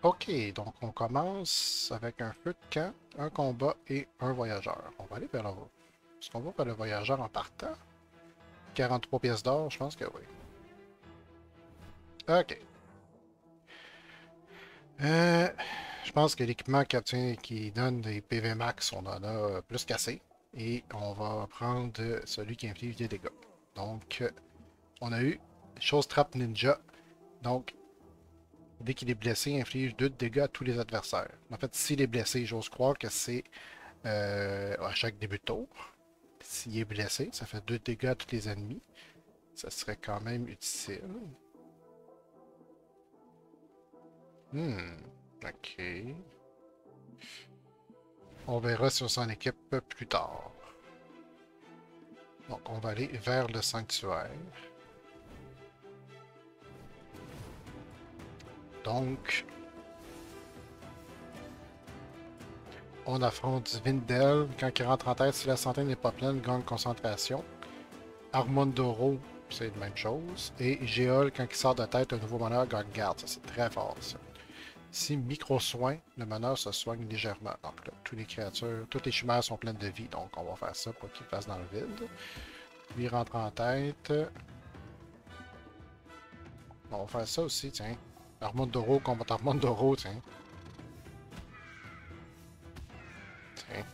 Ok, donc on commence avec un feu de camp, un combat et un voyageur. On va aller vers le... Est-ce qu'on va vers le voyageur en partant? 43 pièces d'or, je pense que oui. Ok. Euh, je pense que l'équipement qui donne des PV max, on en a plus qu'assez. Et on va prendre celui qui inflige des dégâts. Donc, on a eu chose trappe ninja. Donc, dès qu'il est blessé, il inflige 2 de dégâts à tous les adversaires. En fait, s'il est blessé, j'ose croire que c'est à chaque début de tour. S'il est blessé, ça fait 2 dégâts à tous les ennemis. Ça serait quand même utile. Hmm. Ok. On verra si on s'en équipe plus tard. Donc, on va aller vers le sanctuaire. Donc, on affronte Vindel. Quand il rentre en tête, si la santé n'est pas pleine, gagne concentration. Armondoro, c'est la même chose. Et Géol, quand il sort de tête, un nouveau meneur gagne garde. Ça, c'est très fort, ça. Ici, micro-soin, le meneur se soigne légèrement. Donc là, toutes les créatures, toutes les chimères sont pleines de vie, donc on va faire ça pour qu'il passe dans le vide. Lui rentre en tête. On va faire ça aussi, tiens. Armondoro combat Armondoro, tiens. Tiens.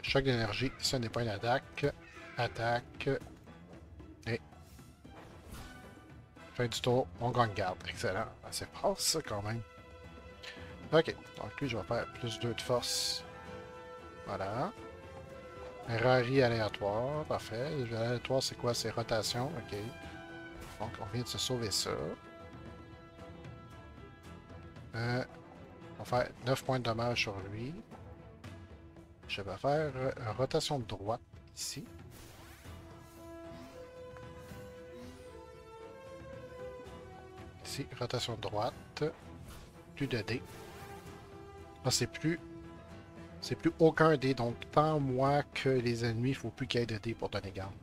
Choc d'énergie, ce n'est pas une attaque. Attaque. Et fin du tour, on gagne garde. Excellent. C'est fort ça quand même. Ok, donc lui je vais faire plus 2 de force. Voilà. Rari aléatoire, parfait. Aléatoire, c'est quoi? C'est rotation, ok. Donc, on vient de se sauver ça. On va faire 9 points de dommage sur lui. Je vais faire rotation de droite ici. Ici, rotation de droite. Plus de dés. Là, c'est plus aucun dé. Donc, tant moi que les ennemis, il ne faut plus qu'il y ait de dés pour donner garde.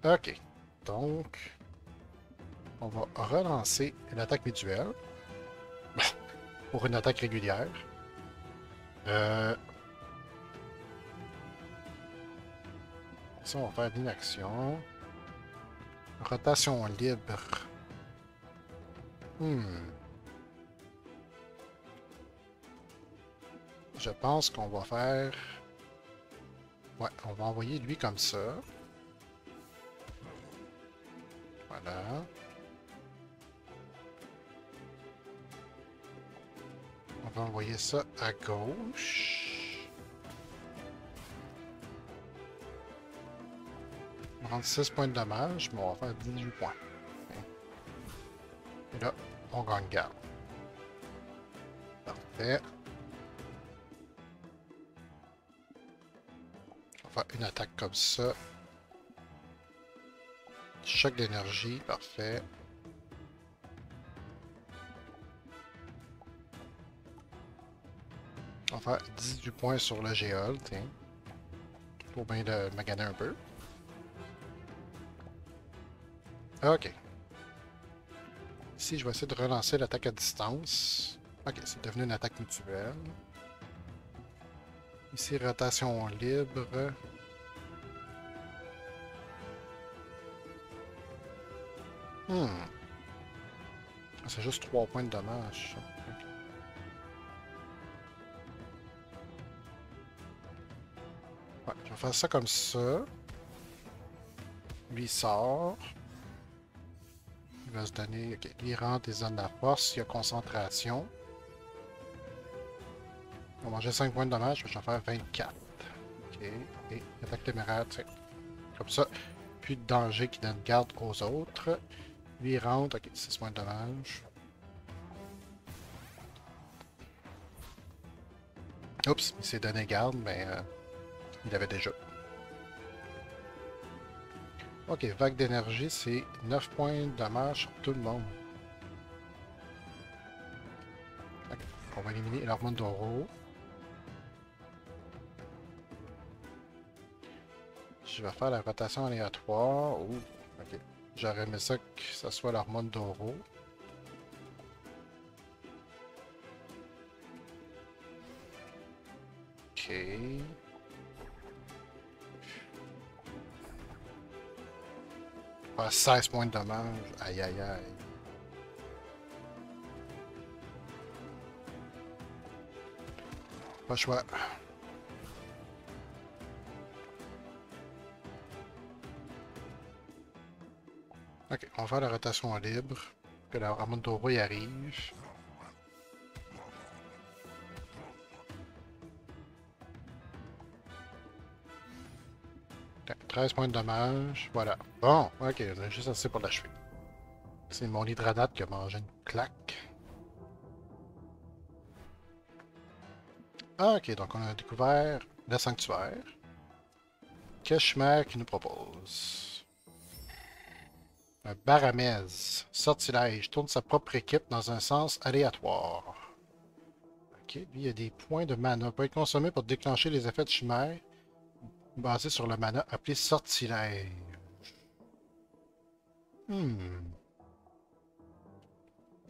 Ok. Donc, on va relancer l'attaque mutuelle pour une attaque régulière. Euh, Ici, on va faire l'inaction. Rotation libre. Hmm. Je pense qu'on va faire... Ouais, on va envoyer lui comme ça. Voilà. On va envoyer ça à gauche. On va prendre 6 points de dommage, mais on va faire 18 points. Et là, on gagne garde. Parfait. On va faire une attaque comme ça. Choc d'énergie, parfait. On va faire 18 points sur le géol, tiens. Pour bien le maganer un peu. Ok. Ici, je vais essayer de relancer l'attaque à distance. Ok, c'est devenu une attaque mutuelle. Ici, rotation libre. Hmm. C'est juste 3 points de dommage. Ok. Ouais, je vais faire ça comme ça. Lui il sort. Il va se donner. Ok, lui il rentre des zones de la force. Il y a concentration. On va manger 5 points de dommage. Je vais faire 24. Ok. Et attaque téméraire, tiens. Comme ça. Plus de danger qui donne garde aux autres. Lui il rentre. Ok, 6 points de dommage. Oups, il s'est donné garde, mais il avait déjà. Ok, vague d'énergie, c'est 9 points de dommage sur tout le monde. Ok, on va éliminer l'hormone d'Oro. Je vais faire la rotation aléatoire. Ouh, ok. J'aurais aimé ça que ça soit l'hormone d'Oro. Ok. Ah, 16 points de dommage. Aïe aïe aïe. Pas le choix. Ok, on va faire la rotation libre. Que la Ramon Toro y arrive. Ok, 13 points de dommage. Voilà. Bon, ok, on a juste assez pour l'achever. C'est mon hydradate qui a mangé une claque. Ah, ok, donc on a découvert le sanctuaire. Quel chimère qui nous propose? Un Baramez. Sortilège. Tourne sa propre équipe dans un sens aléatoire. Ok, lui, il y a des points de mana. Peut être consommé pour déclencher les effets de chimère basés sur le mana appelé Sortilège. Hmm.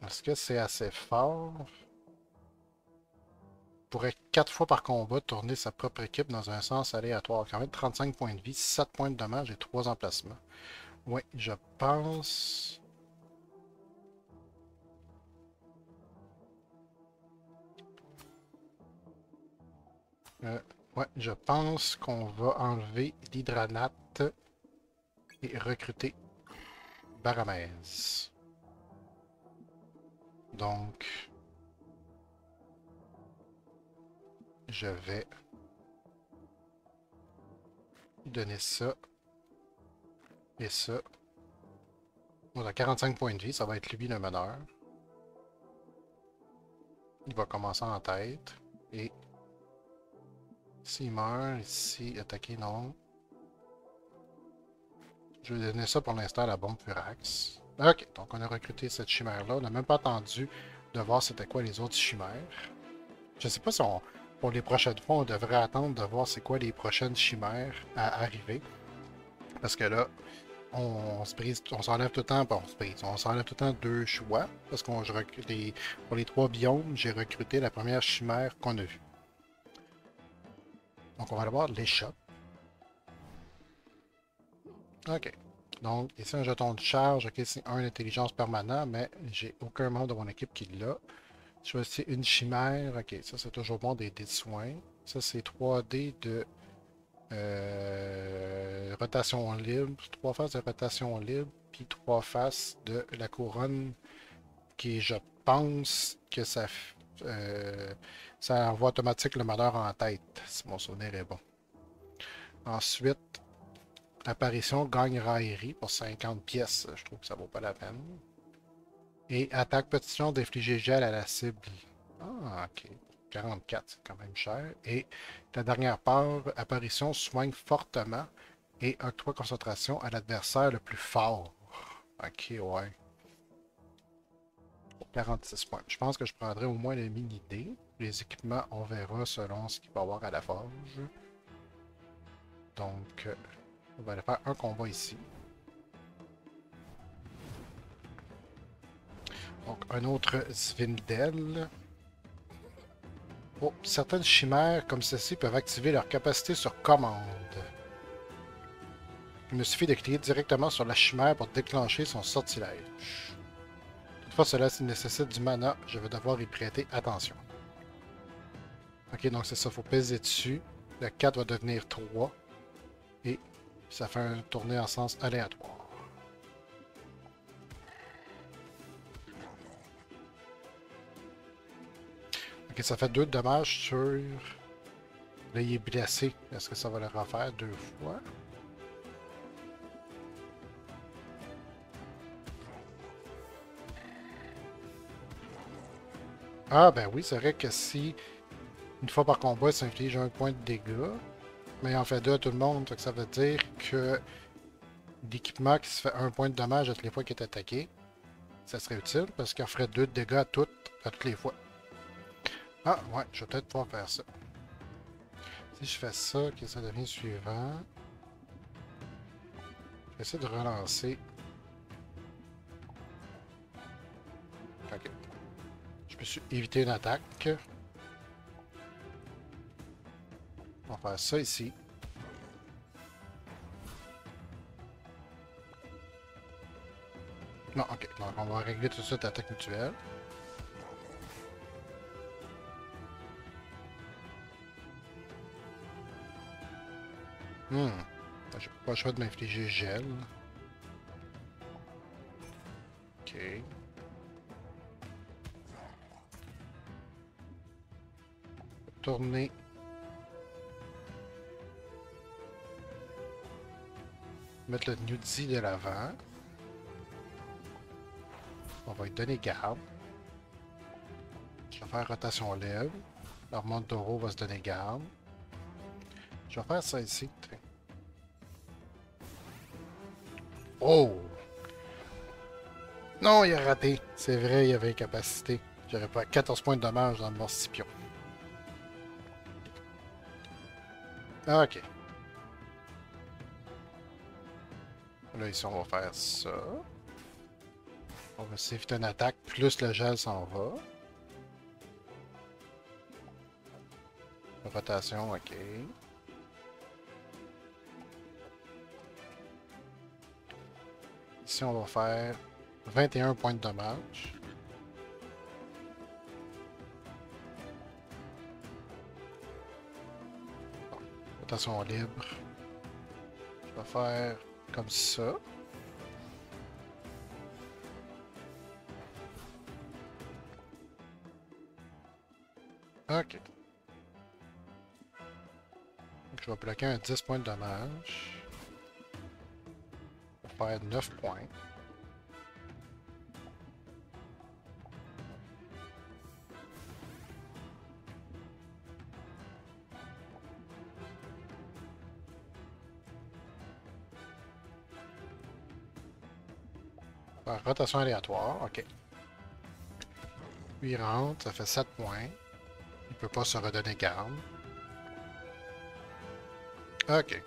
Est-ce que c'est assez fort? Pourrait 4 fois par combat tourner sa propre équipe dans un sens aléatoire. Quand même 35 points de vie, 7 points de dommage et 3 emplacements. Oui, je pense... Euh, ouais, je pense qu'on va enlever l'hydranate et recruter Baramès. Donc, je vais donner ça et ça. On a 45 points de vie, ça va être lui le meneur. Il va commencer en tête. Et s'il meurt, ici, attaquer, non. Je vais donner ça pour l'instant à la bombe Furax. Ok, donc on a recruté cette chimère-là. On n'a même pas attendu de voir c'était quoi les autres chimères. Je sais pas si on, pour les prochaines fois, on devrait attendre de voir c'est quoi les prochaines chimères à arriver. Parce que là, on se brise, on s'enlève tout le temps, bon, on se brise, on s'enlève tout le temps deux choix. Parce qu'on pour les trois biomes, j'ai recruté la première chimère qu'on a vue. Donc on va aller voir l'échoppe. Ok. Donc, ici un jeton de charge, ok, c'est un intelligence permanent, mais j'ai aucun membre de mon équipe qui l'a. Choisir une chimère, ok, ça c'est toujours bon des dés de soins. Ça c'est 3 dés de rotation libre, 3 faces de rotation libre, puis 3 faces de la couronne qui je pense que ça envoie automatique le malheur en tête, si mon souvenir est bon. Ensuite, l'apparition gagne raillerie pour 50 pièces, je trouve que ça vaut pas la peine. Et attaque petition d'infliger gel à la cible. Ah, ok. 44, c'est quand même cher. Et la dernière part, apparition soigne fortement et octroie concentration à l'adversaire le plus fort. Ok, ouais. Pour 46 points. Je pense que je prendrai au moins les mini-dés. Les équipements, on verra selon ce qu'il va y avoir à la forge. Donc, on va aller faire un combat ici. Donc, un autre Svindel. Oh, certaines chimères comme ceci peuvent activer leur capacité sur commande. Il me suffit de cliquer directement sur la chimère pour déclencher son sortilège. Toutefois, cela nécessite du mana, je vais devoir y prêter attention. Ok, donc c'est ça, il faut peser dessus. Le 4 va devenir 3. Et ça fait un tourné en sens aléatoire. Ok, ça fait 2 de dommages sur... Là, il est blessé. Est-ce que ça va le refaire 2 fois? Ah, ben oui, c'est vrai que si une fois par combat, ça inflige un point de dégâts, mais il en fait 2 à tout le monde, donc ça veut dire que l'équipement qui se fait un point de dommage à toutes les fois qu'il est attaqué, ça serait utile parce qu'il en ferait 2 de dégâts à toutes les fois. Ah, ouais, je vais peut-être pouvoir faire ça. Si je fais ça, que ça devient suivant. Je vais essayer de relancer suis éviter une attaque. On va faire ça ici. Non, ok. Donc, on va régler tout de suite l'attaque mutuelle. J'ai pas le choix de m'infliger gel. Ok. Tourner. Mettre le Nudzi de l'avant. On va lui donner garde. Je vais faire rotation lèvre. L'Armandoro va se donner garde. Je vais faire ça ici. Oh! Non, il a raté. C'est vrai, il avait incapacité. J'aurais pas 14 points de dommage dans le Morcipion. Ah, ok. Là, ici, on va faire ça. On va s'éviter une attaque, plus le gel s'en va. Rotation, ok. Ici, on va faire 21 points de dommage. Bon, rotation libre. Je vais faire comme ça. Ok. Donc, je vais bloquer un 10 points de dommage. Pour faire 9 points. Faire rotation aléatoire, ok. Lui il rentre, ça fait 7 points. Il peut pas se redonner garde. Ok.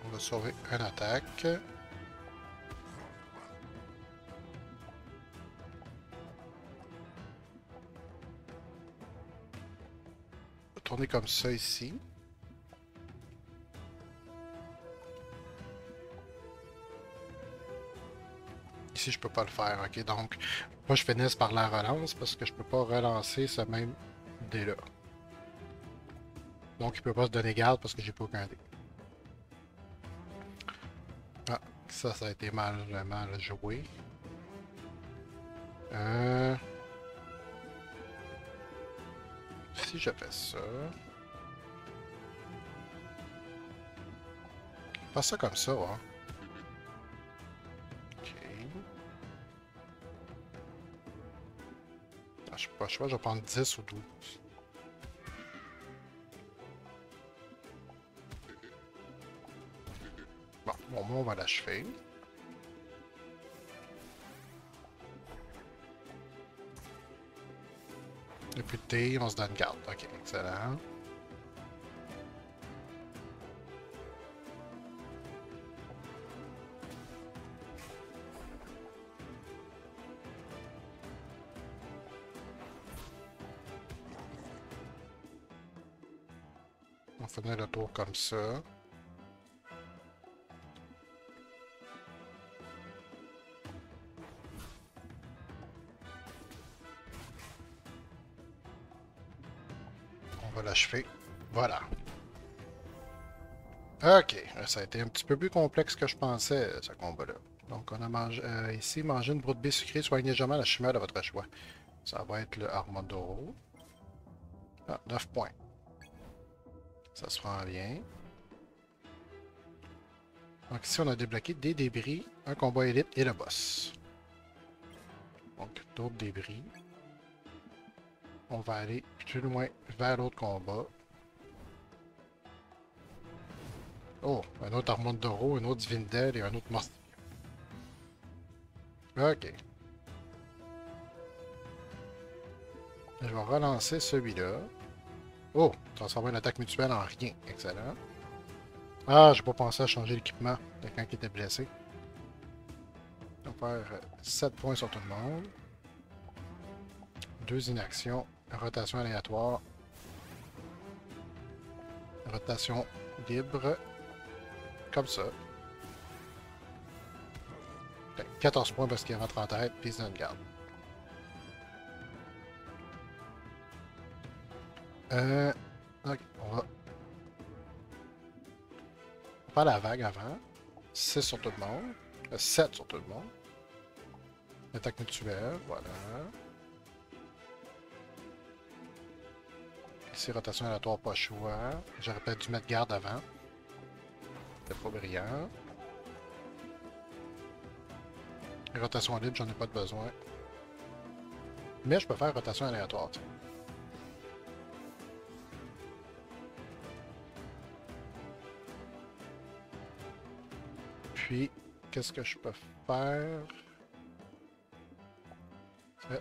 On va sauver une attaque. On va tourner comme ça ici. Ici, je peux pas le faire, ok? Donc, moi, je finisse par la relance parce que je peux pas relancer ce même dé-là. Donc, il peut pas se donner garde parce que j'ai pas aucun dé. Ah, ça a été mal joué. Si je fais ça... Pas ça comme ça, hein? Ok. Ah, je sais pas le choix, je vais prendre 10 ou 12. Bon, bon, moi, on va l'achever. Et puis T, on se donne garde. Ok, excellent. On va finir le tour comme ça. On va l'achever. Voilà. Ok, ça a été un petit peu plus complexe que je pensais, ce combat-là. Donc, on a mangé, ici, manger une broue de baie sucrée, soignez jamais la chimère de votre choix. Ça va être le Armandoro. Ah, 9 points. Ça se rend bien. Donc ici, on a débloqué des débris, un combat élite et le boss. Donc, d'autres débris. On va aller plus loin vers l'autre combat. Oh, un autre Armandoro, un autre Zvindel et un autre Mortier. Ok. Je vais relancer celui-là. Oh, transformer une attaque mutuelle en rien. Excellent. Ah, j'ai pas pensé à changer l'équipement de quand il était blessé. Donc va faire 7 points sur tout le monde. 2 inactions. Rotation aléatoire. Rotation libre. Comme ça. 14 points parce qu'il rentre en tête, puis il se donne garde. Ok, on va faire la vague avant. 6 sur tout le monde. 7 sur tout le monde. Attaque mutuelle, voilà. Ici, rotation aléatoire, pas choix. J'aurais peut-être dû mettre garde avant. C'était pas brillant. Rotation libre, j'en ai pas de besoin. Mais je peux faire rotation aléatoire, t'sais. Puis, qu'est-ce que je peux faire?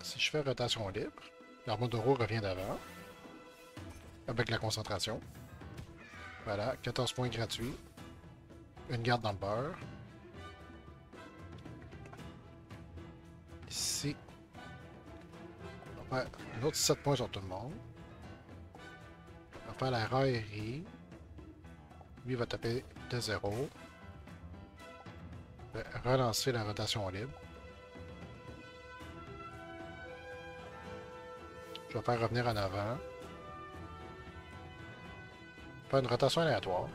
Si je fais rotation libre, l'armure d'euro revient d'avant. Avec la concentration. Voilà, 14 points gratuits. Une garde dans le beurre. Ici. On va faire un autre 7 points sur tout le monde. On va faire la raillerie. Lui va taper de 0. Relancer la rotation libre. Je vais faire revenir en avant. Faire une rotation aléatoire.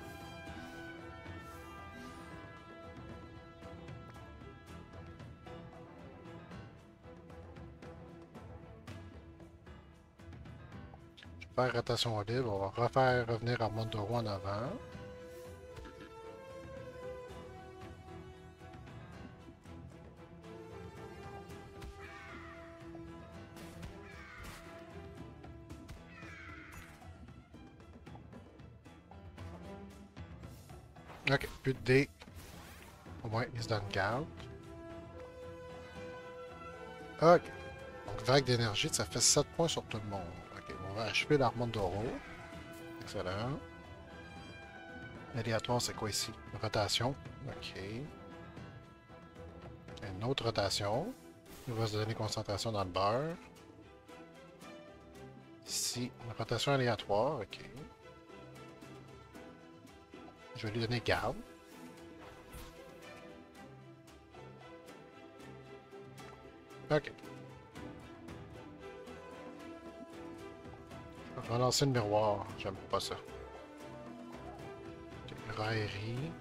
Je vais faire rotation libre. On va refaire revenir Armandoro en avant. Ok, plus de dés. Au moins, il se donne garde. Ok. Donc, vague d'énergie, ça fait 7 points sur tout le monde. Ok, on va achever l'Armandoro. Excellent. Aléatoire, c'est quoi ici? Rotation. Ok. Une autre rotation. Il va se donner concentration dans le beurre. Ici, une rotation aléatoire. Ok. Je vais lui donner garde. Ok. Relancer le miroir. J'aime pas ça. Okay. Raillerie.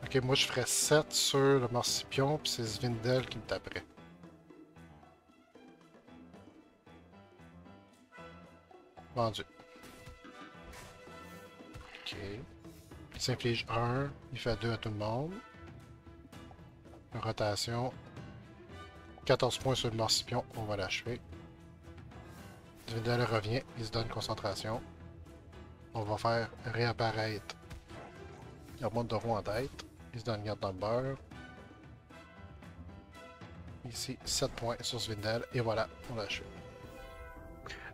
Ok, moi je ferais 7 sur le Morcipion, puis c'est Zvindel qui me taperait. Vendu. Ok. Il s'inflige 1, il fait 2 à tout le monde. Une rotation. 14 points sur le Morcipion, on va l'achever. Zvindel revient, il se donne concentration. On va faire réapparaître Armandoro en tête. Il se donne garde dans le beurre. Ici, 7 points sur Zvindel. Et voilà, on l'achevé.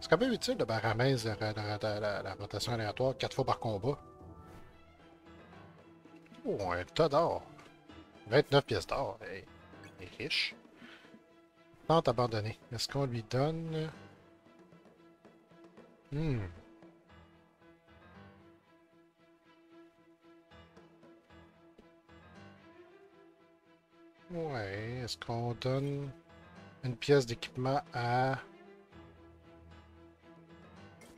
C'est quand même utile de Baramès la rotation aléatoire 4 fois par combat. Oh, un tas d'or. 29 pièces d'or. Hey, il est riche. Tente abandonnée. Est-ce qu'on lui donne... Ouais, est-ce qu'on donne une pièce d'équipement à...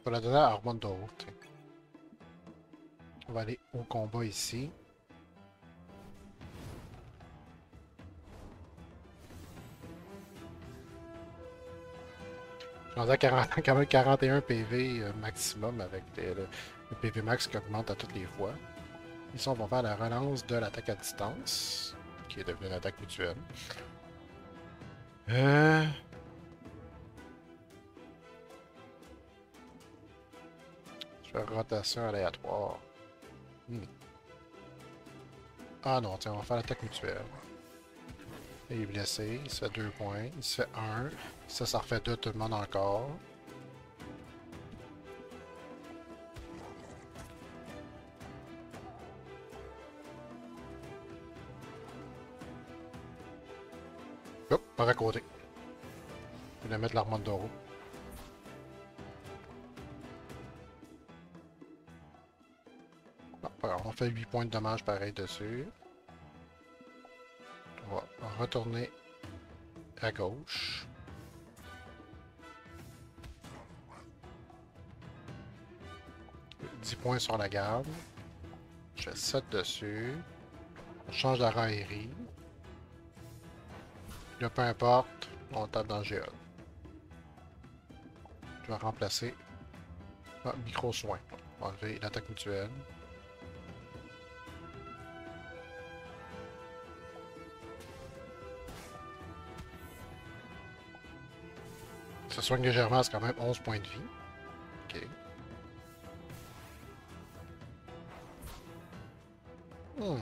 On va la donner à Armandoro. On va aller au combat ici. Je suis rendu à 40, quand même 41 PV maximum avec le PV max qui augmente à toutes les fois. Ici, on va faire la relance de l'attaque à distance, qui est devenue une attaque mutuelle. Je fais rotation aléatoire. Ah non, tiens, on va faire l'attaque mutuelle. Il est blessé, il se fait 2 points, il se fait 1. Ça refait 2 tout le monde encore. Hop, par à côté. Je vais mettre l'Armandoro. Bon, on fait 8 points de dommage pareil dessus. On va retourner à gauche. « 10 points sur la garde. Je fais 7 dessus. On change de raillerie. Là, peu importe, on tape dans le GA. Je vais remplacer. Ah, micro-soin. On va enlever l'attaque mutuelle. Ça soigne légèrement, c'est quand même 11 points de vie. Ok. Hmm.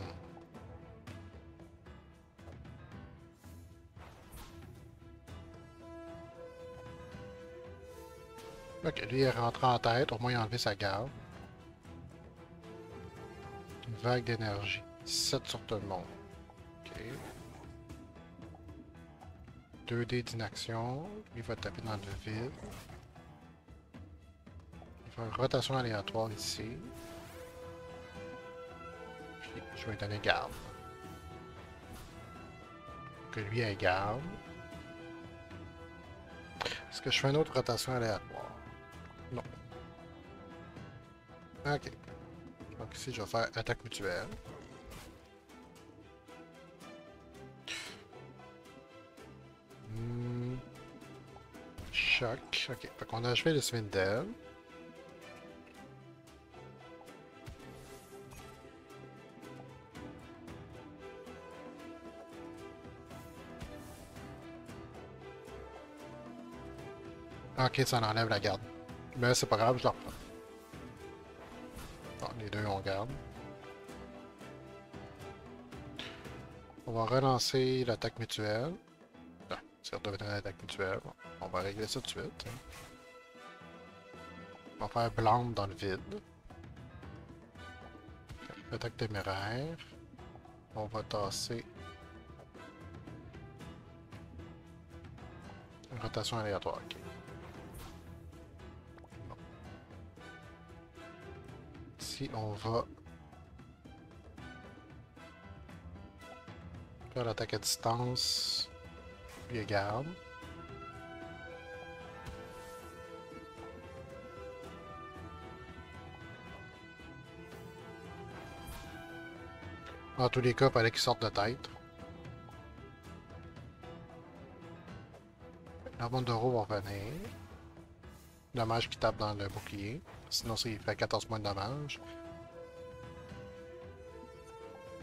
Ok, lui il est rentré en tête, au moins il a enlevé sa garde. Une vague d'énergie. 7 sur tout le monde. Ok. 2 dés d'inaction. Il va taper dans le vide. Il va faire une rotation aléatoire ici. Puis je vais lui donner garde. Que lui ait garde. Est-ce que je fais une autre rotation aléatoire? Non. Ok. Donc ici, je vais faire attaque mutuelle. Choc. Ok. Fait qu'on a achevé le Swindle. Ok, ça en enlève la garde. Mais c'est pas grave, je la reprends. Bon, les deux, on garde. On va relancer l'attaque mutuelle. Non, c'est redevenu l'attaque mutuelle. Bon, on va régler ça tout de suite. On va faire blâme dans le vide. Attaque téméraire. On va tasser une rotation aléatoire. Ok. Bon. Ici, on va faire l'attaque à distance. Lui garde. Dans tous les cas, il fallait qu'il sorte de tête. L'armandoro va revenir. Dommage qu'il tape dans le bouclier. Sinon, il fait 14 points de dommage.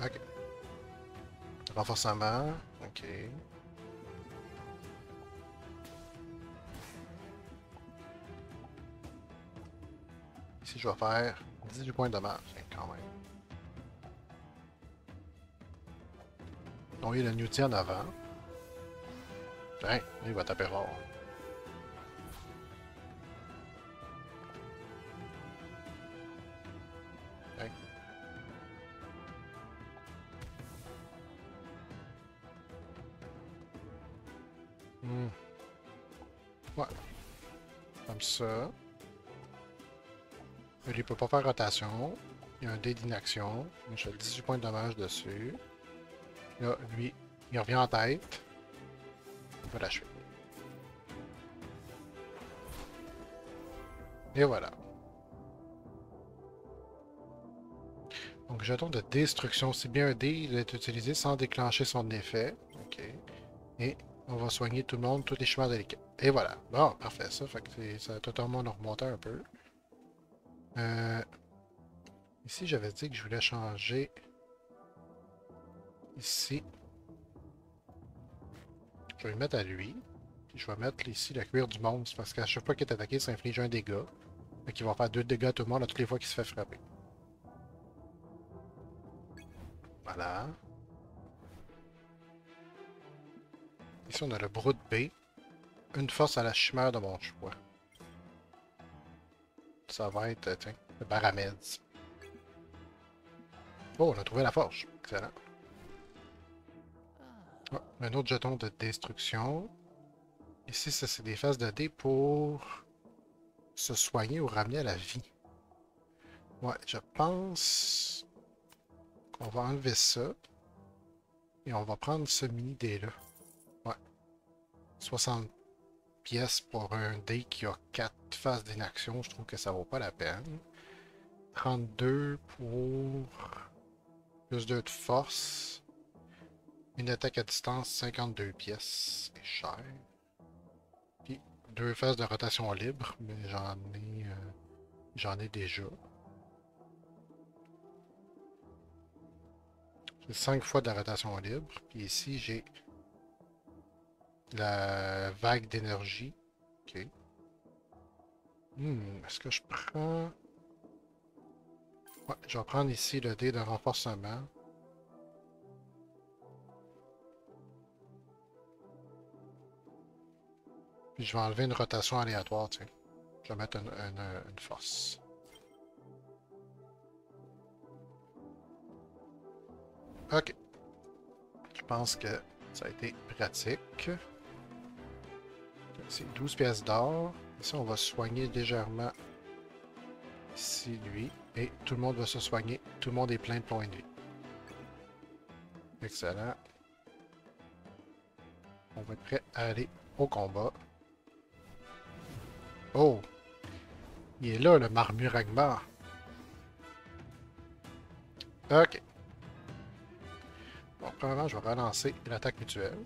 Ok. Renforcement. Ok. Ici, je vais faire 18 points de dommage, quand même. Donc, il y a le Newty en avant. Hein, il va taper fort. Hein. Ouais. Comme ça. Lui, il peut pas faire rotation. Il y a un dé d'inaction. Je fais 18 points de dommage dessus. Là, lui, il revient en tête. Il va l'achever. Et voilà. Donc, jeton de destruction. C'est bien un dé, il est utilisé sans déclencher son effet. OK. Et on va soigner tout le monde, tous les chemins de l'équipe. Et voilà. Bon, parfait, ça. Fait que ça a totalement remonté un peu. Ici, j'avais dit que je voulais changer. Ici. Je vais le mettre à lui. Puis je vais mettre ici le cuir du monstre. Parce qu'à chaque fois qu'il est attaqué, ça inflige un dégât. Fait qu'il va faire 2 dégâts à tout le monde à toutes les fois qu'il se fait frapper. Voilà. Ici, on a le Brood B. Une force à la chimère de mon choix. Ça va être, tiens, le Barameds. Oh, on a trouvé la forge. Excellent. Ah, un autre jeton de destruction. Ici, ça, c'est des phases de dés pour se soigner ou ramener à la vie. Ouais, je pense qu'on va enlever ça. Et on va prendre ce mini dé-là. Ouais. 60 pièces pour un dé qui a 4 phases d'inaction. Je trouve que ça vaut pas la peine. 32 pour plus 2 de force. Une attaque à distance, 52 pièces. C'est cher. Puis 2 phases de rotation libre, mais j'en ai déjà. J'ai 5 fois de la rotation libre. Puis ici, j'ai la vague d'énergie. Ok. Est-ce que je prends... Ouais, je vais prendre ici le dé de renforcement. Puis je vais enlever une rotation aléatoire, tiens. Je vais mettre une force. Ok. Je pense que ça a été pratique. C'est 12 pièces d'or. Ici, on va soigner légèrement ici, lui. Et tout le monde va se soigner. Tout le monde est plein de points de vie. Excellent. On va être prêt à aller au combat. Oh! Il est là, le Marmuragma. Ok. Bon, premièrement, je vais relancer l'attaque mutuelle.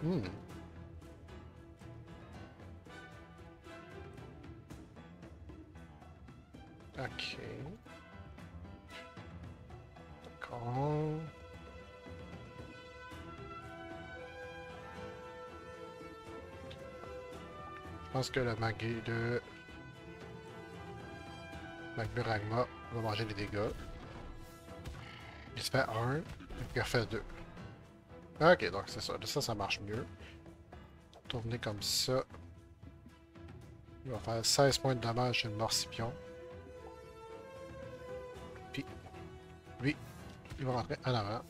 Hmm. Ok. D'accord. Je pense que le Magmuragma va manger les dégâts. Il se fait 1, il en fait 2. Ok, donc c'est ça. Ça marche mieux. Tourner comme ça. Il va faire 16 points de dommage sur le Morcipion. Puis, lui, il va rentrer en avant.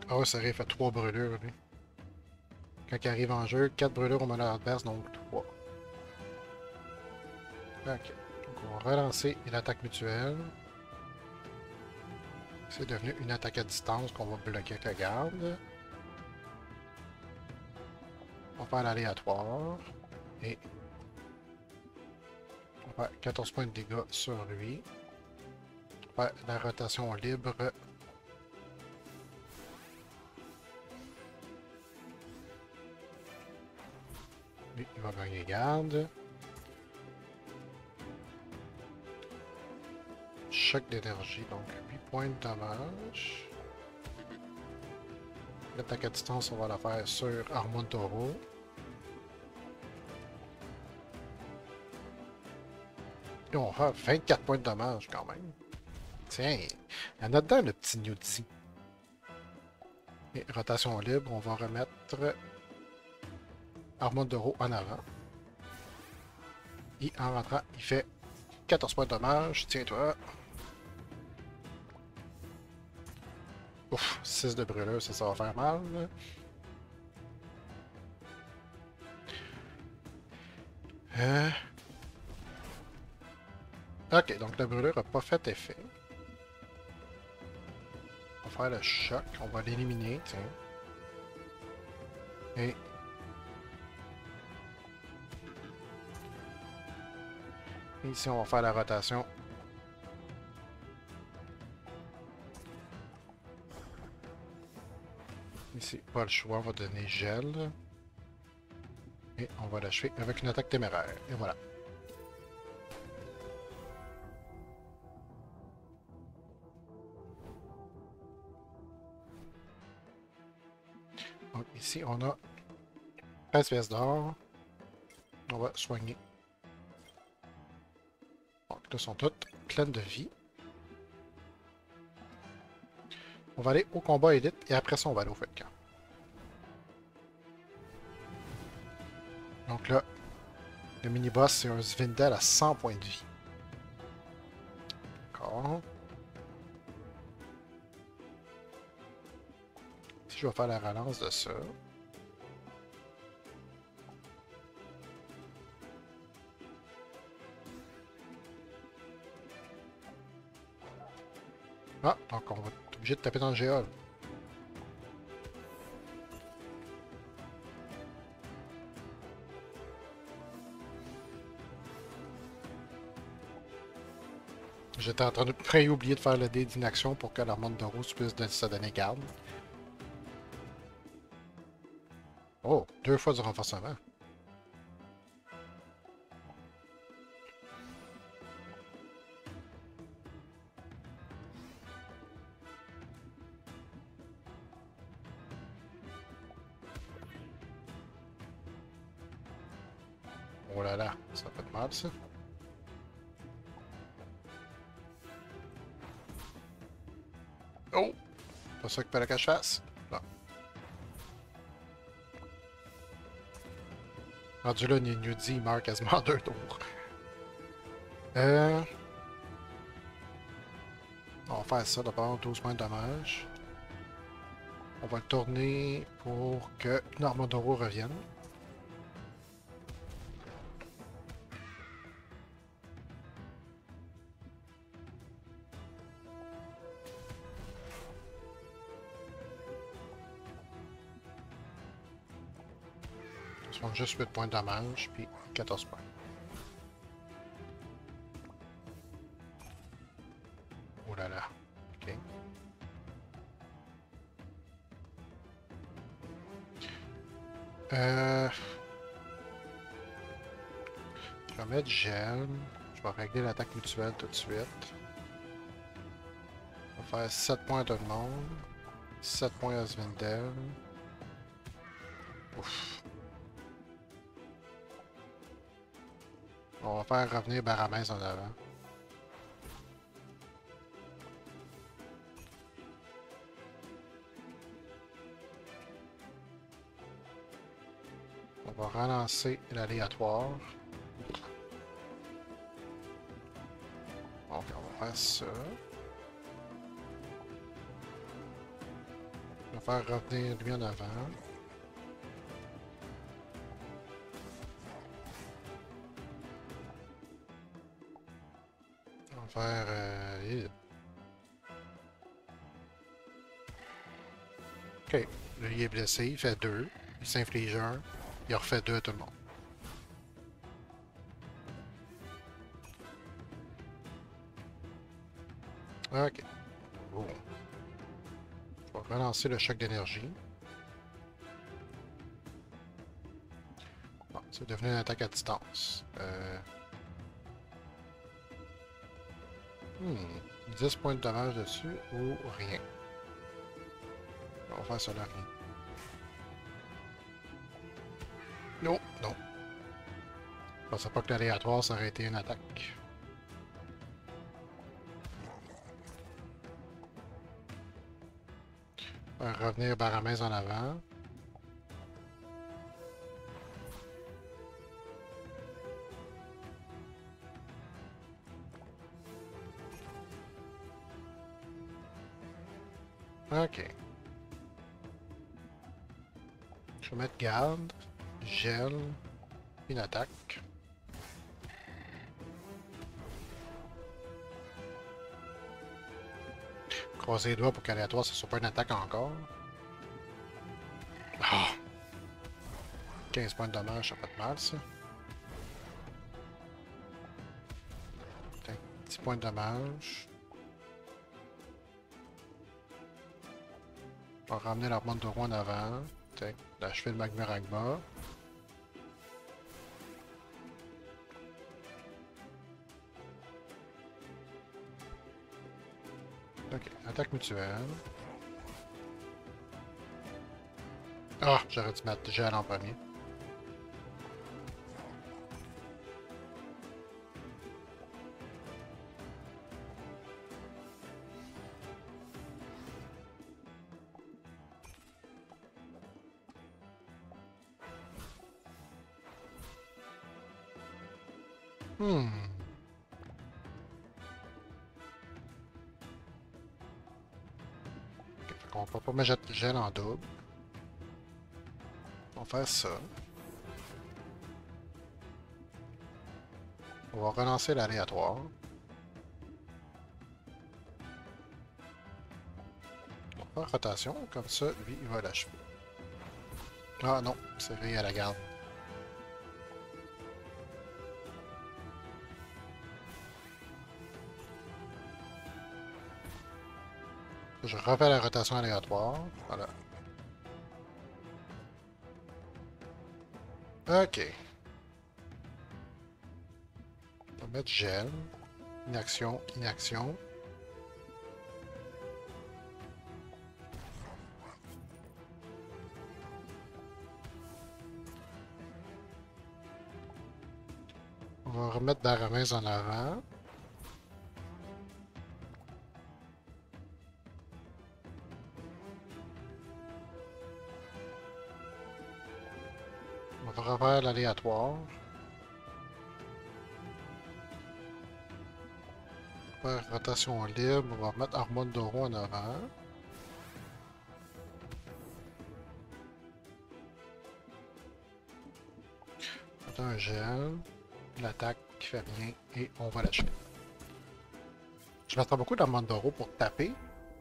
Ah ouais, ça arrive fait 3 brûlures, lui. Quand il arrive en jeu, 4 brûlures au meneur adverse, donc 3. Ok. Donc on va relancer l'attaque mutuelle. C'est devenu une attaque à distance qu'on va bloquer avec la garde. On va faire l'aléatoire. Et on va faire 14 points de dégâts sur lui. On va faire la rotation libre. Lui, il va gagner garde. Choc d'énergie, donc 8 points de dommage. L'attaque à distance, on va la faire sur Armandoro. Et on va faire 24 points de dommage quand même. Tiens, il y en a dedans le petit Newty. Et rotation libre, on va remettre Armandoro en avant. Et en rentrant, il fait 14 points de dommage. Tiens-toi. Ouf, 6 de brûlure, ça va faire mal. Euh... Ok, donc la brûlure n'a pas fait effet. On va faire le choc, on va l'éliminer, tiens. Et... ici, on va faire la rotation. Ici, pas le choix, on va donner gel. Et on va l'achever avec une attaque téméraire. Et voilà. Donc ici, on a 13 pièces d'or. On va soigner. Donc là, sont toutes pleines de vie. On va aller au combat élite et après ça, on va aller au feu de camp. Donc là, Le mini-boss, c'est un Zvindel à 100 points de vie. D'accord. Si je vais faire la relance de ça. Ah, donc on va être obligé de taper dans le géol. J'étais en train de près oublier de faire le dé d'inaction pour que l'harmonie de rose puisse se donner garde. Oh, 2 fois du renforcement. Oh là là, ça fait de mal ça. Oh! Pas ça qu'il fallait que je fasse. Non. Rendu là, Nudi, il meurt quasiment en 2 tours. Euh... On va faire ça d'abord, 12 points de dommage. On va le tourner pour que Normandoro revienne. Ce sont juste 8 points de dommage, puis 14 points. Oh là là. Ok. Je vais mettre gel. Je vais régler l'attaque mutuelle tout de suite. On va faire 7 points à tout le monde. 7 points à Svindel. Ouf. On va faire revenir Baramès en avant. On va relancer l'aléatoire. Donc, on va faire ça. On va faire revenir lui en avant. On va faire... Ok, là il est blessé, il fait 2. Il s'inflige 1. Il refait 2 à tout le monde. Ok. Bon. Je vais relancer le choc d'énergie. Bon, c'est devenu une attaque à distance. 10 points de dommage dessus ou rien. On va faire ça là, rien. Non, non. Je pensais pas que l'aléatoire, ça aurait été une attaque. Faire revenir Baramès en avant. Ok. Je vais mettre garde, gel, une attaque. Croiser les doigts pour qu'aléatoire, ce soit pas une attaque encore. Ah! 15 points de dommage, ça fait de mal, ça. Tiens, 10 points de dommage. On va ramener l'harmonie de roi en avant. Tiens, d'achever le Magmaragma. Ok, attaque mutuelle. Ah, j'aurais dû mettre gel en premier. Hmm. Ok, fait qu'on peut pas mettre de gel en double. On va faire ça. On va relancer l'aléatoire. On va faire rotation, comme ça, lui, il va l'achever. Ah non, c'est vrai, à la garde. Je refais la rotation aléatoire. Voilà. Ok. On va mettre gel. Inaction, inaction. On va remettre Baramès en avant. On va refaire l'aléatoire. Faire rotation libre. On va remettre Harmone d'Oro en avant. Mettre un gel. L'attaque qui fait bien. Et on va l'achever. Je mettrai beaucoup d'Harmone d'Oro pour taper.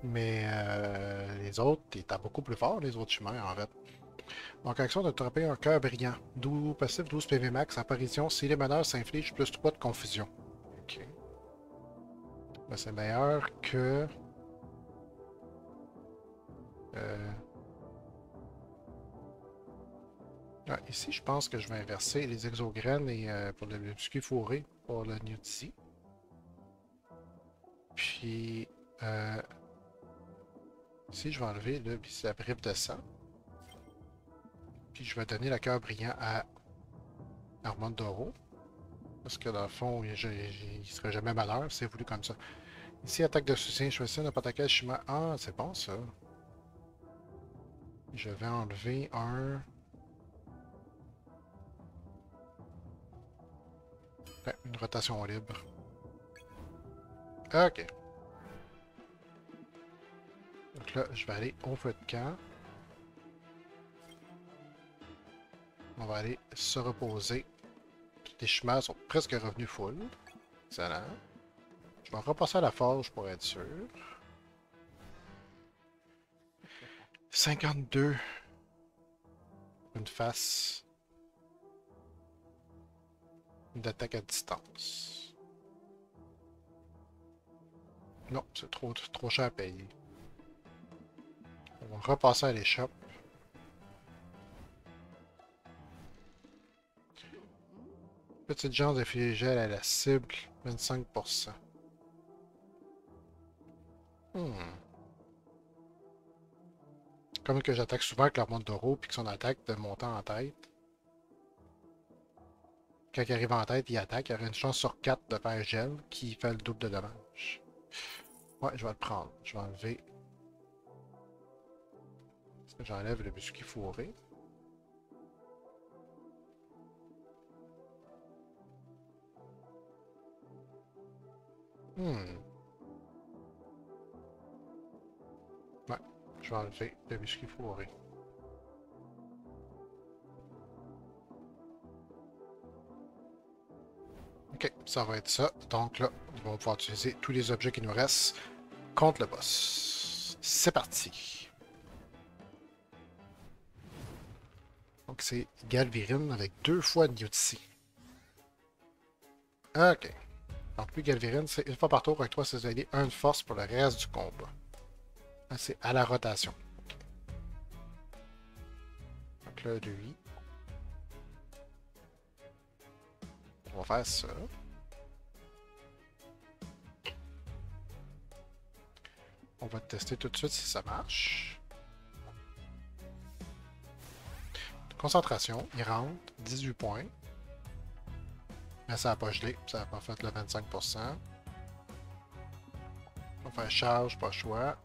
Mais les autres, étaient beaucoup plus forts, les autres chimères, en fait. Donc, action de taper un cœur brillant. Passif 12 PV max. Apparition, si les meneurs s'infligent plus 3 de confusion. Ok. Ben, c'est meilleur que... ici, je pense que je vais inverser les exograines et, pour le biscuit fourré pour le nudie. Puis, ici, je vais enlever la bribe de sang. Puis, je vais donner la cœur brillant à Armand Doro. Parce que dans le fond, il ne serait jamais malheur, c'est voulu comme ça. Ici, attaque de soutien, choisis n'a pas attaqué Shima. Ah, c'est bon ça. Je vais enlever un. Ouais, une rotation libre. Ok. Donc là, je vais aller au feu de camp. On va aller se reposer. Les chemins sont presque revenus full. Excellent. Je vais repasser à la forge pour être sûr. 52. Une face. Une attaque à distance. Non, c'est trop cher à payer. On va repasser à l'échoppe. Petite chance de filer gel à la cible, 25%. Comme que j'attaque souvent avec leur monte d'oro, puis que son attaque de montant en tête. Quand il arrive en tête, il attaque. Il y aurait une chance sur 4 de faire gel qui fait le double de dommage. Ouais, je vais le prendre. Je vais enlever. J'enlève le biscuit fourré. Ouais, je vais enlever le biscuit fourré. Ok, ça va être ça. Donc là, on va pouvoir utiliser tous les objets qui nous restent contre le boss. C'est parti. Donc c'est Galvirine avec 2 fois Newtsi. Ok. Donc lui, Galvirine, c'est une fois par tour avec 3 ses alliés, 1 de force pour le reste du combat. Là, c'est à la rotation. Donc là, lui. On va faire ça. On va tester tout de suite si ça marche. Concentration, il rentre, 18 points. Mais ça n'a pas gelé, ça n'a pas fait le 25%. On va faire charge, pas choix.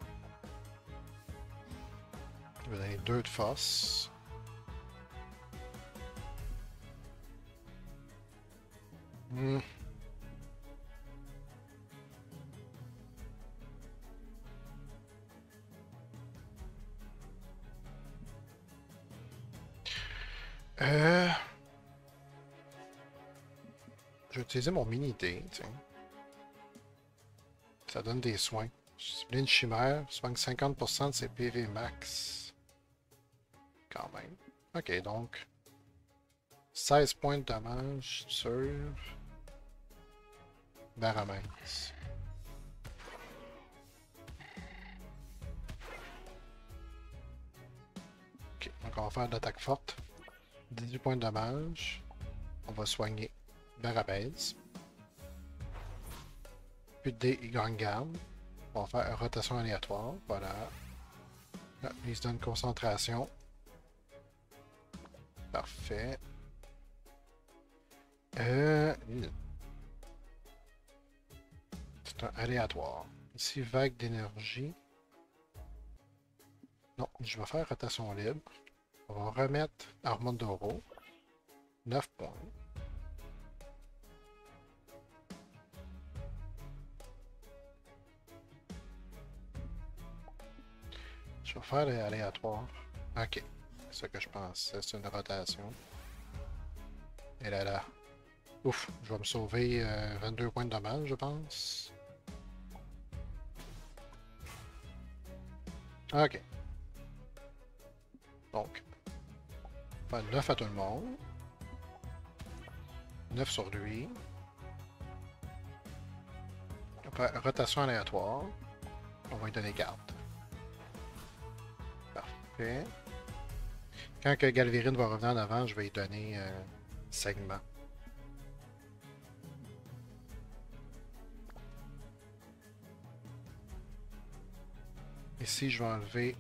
Je vais donner 2 de force. Euh, je vais utiliser mon mini-dé, tiens. Ça donne des soins. Cibler une chimère, soigne 50% de ses PV max. Quand même. Ok, donc 16 points de dommage sur Baramès. Ok, donc on va faire de l'attaque forte. 18 points de dommage. On va soigner Baramès. Puis de dés, il gagne garde. On va faire une rotation aléatoire. Voilà. Là, il se donne concentration. Parfait. C'est un aléatoire. Ici, vague d'énergie. Non, je vais faire rotation libre. On va remettre Armandoro. 9 points. Je vais faire l'aléatoire. Ok. C'est ce que je pense. C'est une rotation. Et là là. Ouf, je vais me sauver 22 points de dommage, je pense. Ok. Donc, on va faire 9 à tout le monde. 9 sur lui. On va faire rotation aléatoire. On va lui donner garde. Parfait. Quand que Galvérine va revenir en avant, je vais lui donner segment. Ici, je vais enlever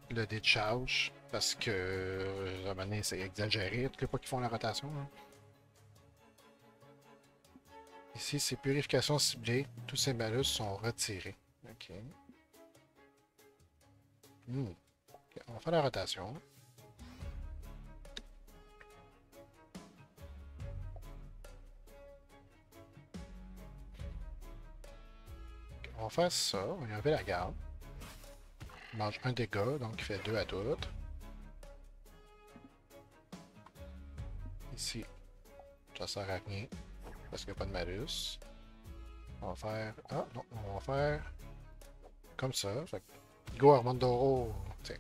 le décharge parce que à un moment donné, c'est exagéré, toutes les fois qu'ils font la rotation. Hein. Ici, c'est purification ciblée. Tous ces malus sont retirés. Ok. Ok, on va faire la rotation. Okay, on va faire ça. On va enlever la garde. Il mange un dégât, donc il fait 2 à toutes. Ici, ça sert à rien parce qu'il n'y a pas de malus. On va faire... Ah non, on va faire comme ça. Fait que... Go Armandoro. Tiens.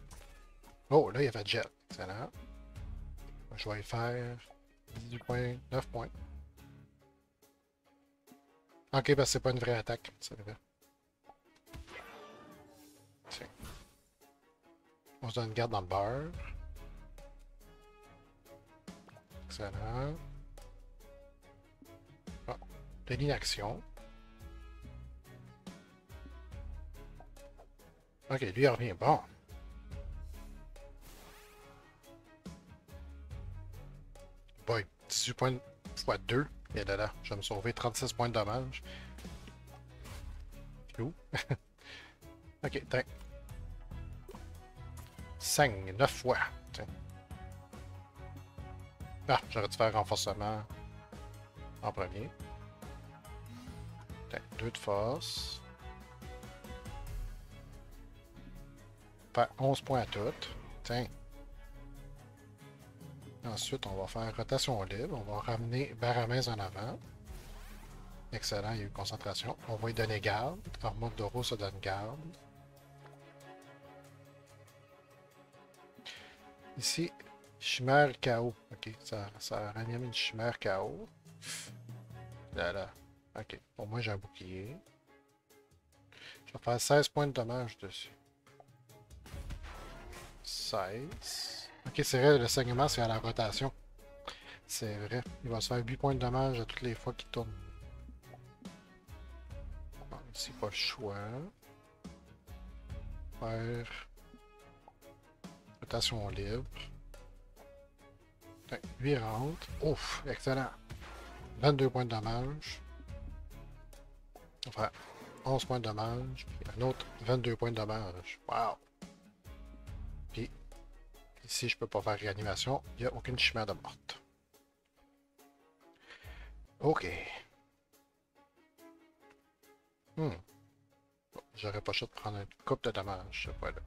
Oh, là, il y avait jet. Excellent. Je vais y faire 18 points, 9 points. Ok, parce que c'est pas une vraie attaque. C'est vrai. Tiens. On se donne une garde dans le beurre. Excellent. Ah, de l'inaction. Ok, lui il revient. Bon. Boy, 18 points x 2. Et là, là, je vais me sauver 36 points de dommage. Ouh. Ok, tiens. 5, 9 fois. Tiens. Ah, j'aurais dû faire renforcement en premier. Tiens, 2 de force. Faire 11 points à toutes. Tiens. Ensuite, on va faire rotation libre. On va ramener Baramès en avant. Excellent, il y a eu concentration. On va lui donner garde. Armand Doro se donne garde. Ici, chimère KO. Ok, ça ranime une chimère KO. Là, là. Ok, pour moi j'ai un bouclier. Je vais faire 16 points de dommage dessus. 16. Ok, c'est vrai, le saignement c'est à la rotation. C'est vrai. Il va se faire 8 points de dommage à toutes les fois qu'il tourne. Bon, ici, pas le choix. Faire rotation libre. Lui rentre. Ouf, excellent. 22 points de dommage. Enfin, 11 points de dommage. Puis un autre 22 points de dommage. Wow. Puis, ici, je peux pas faire réanimation. Il n'y a aucune chimère de morte. Ok. Bon, j'aurais pas le choix de prendre une coupe de dommage, ce point-là.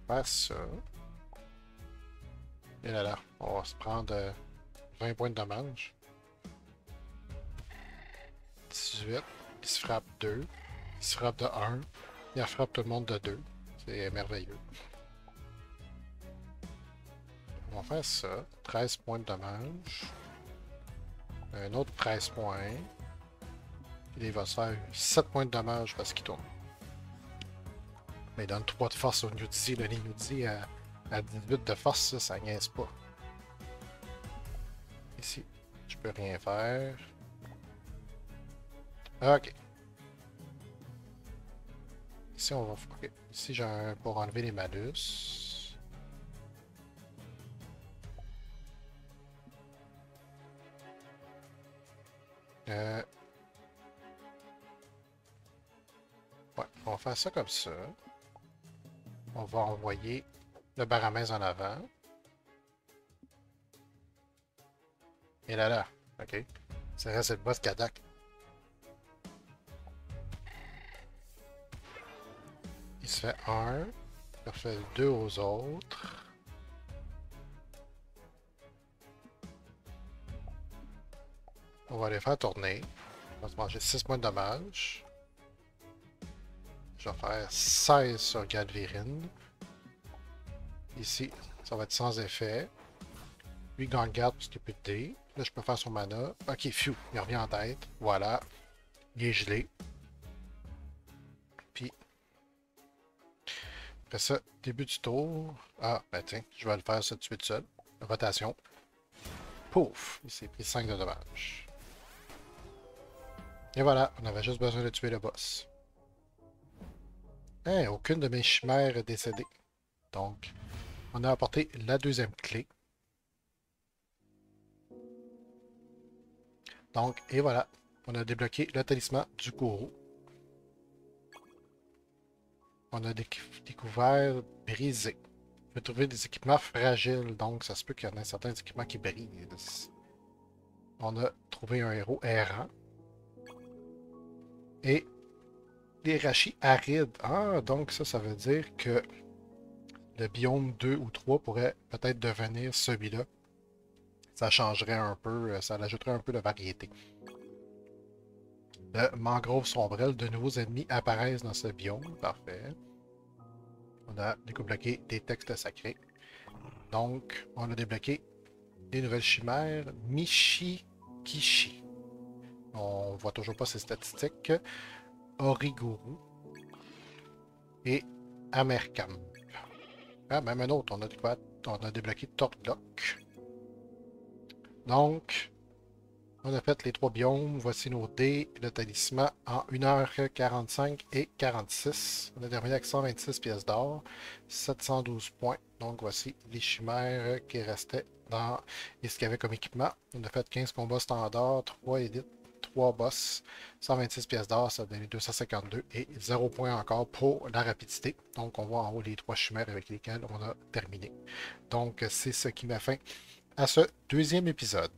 faire ça. Et là, on va se prendre 20 points de dommage. 18. Il se frappe 2. Il se frappe de 1. Il frappe tout le monde de 2. C'est merveilleux. On va faire ça. 13 points de dommage. Un autre 13 points. Et il va se faire 7 points de dommage parce qu'il tourne. Mais il donne 3 de force au Nudzi. Le Nudzi à 18 de force, ça niaise pas. Ici, je peux rien faire. Ok. Ici, on va... Okay. Ici, j'ai un pour enlever les malus. Ouais, on va faire ça comme ça. On va envoyer le baramèse en avant. Et là, ok. Ça reste le boss Kadak. Il se fait 1. Il fait 2 aux autres. On va les faire tourner. On va se manger 6 points de dommage. Je vais faire 16 sur Gadvirin. Ici, ça va être sans effet. Lui, il gagne garde parce qu'il n'y a plus de dés. Là, je peux faire son mana. Ok, phew, il revient en tête. Voilà. Il est gelé. Puis, après ça, début du tour. Ah, ben tiens, je vais le faire ça tout de suite seul. Rotation. Pouf! Il s'est pris 5 de dommages. Et voilà, on avait juste besoin de tuer le boss. Hein, aucune de mes chimères est décédée. Donc, on a apporté la deuxième clé. Donc, et voilà, on a débloqué le talisman du gourou. On a découvert brisé. On peut trouver des équipements fragiles, donc ça se peut qu'il y en ait certains équipements qui brisent. On a trouvé un héros errant. Et des rachis arides. Ah, donc ça veut dire que le biome 2 ou 3 pourrait peut-être devenir celui-là. Ça changerait un peu, ça ajouterait un peu de variété. Le mangrove sombrelle, de nouveaux ennemis apparaissent dans ce biome. Parfait. On a débloqué des textes sacrés. Donc, on a débloqué des nouvelles chimères. Michikishi. On voit toujours pas ses statistiques. Origuru. Et Amerkam. Ah, même un autre. On a débloqué Tortlock. Donc, on a fait les 3 biomes. Voici nos dés. Le talisman en 1h45 et 46. On a terminé avec 126 pièces d'or. 712 points. Donc, voici les chimères qui restaient dans ce qu'il y avait comme équipement. On a fait 15 combats standards, 3 élites, 3 boss. 126 pièces d'or, ça donne 252 et 0 points encore pour la rapidité. Donc, on voit en haut les 3 chimères avec lesquelles on a terminé. Donc, c'est ce qui met fin à ce deuxième épisode.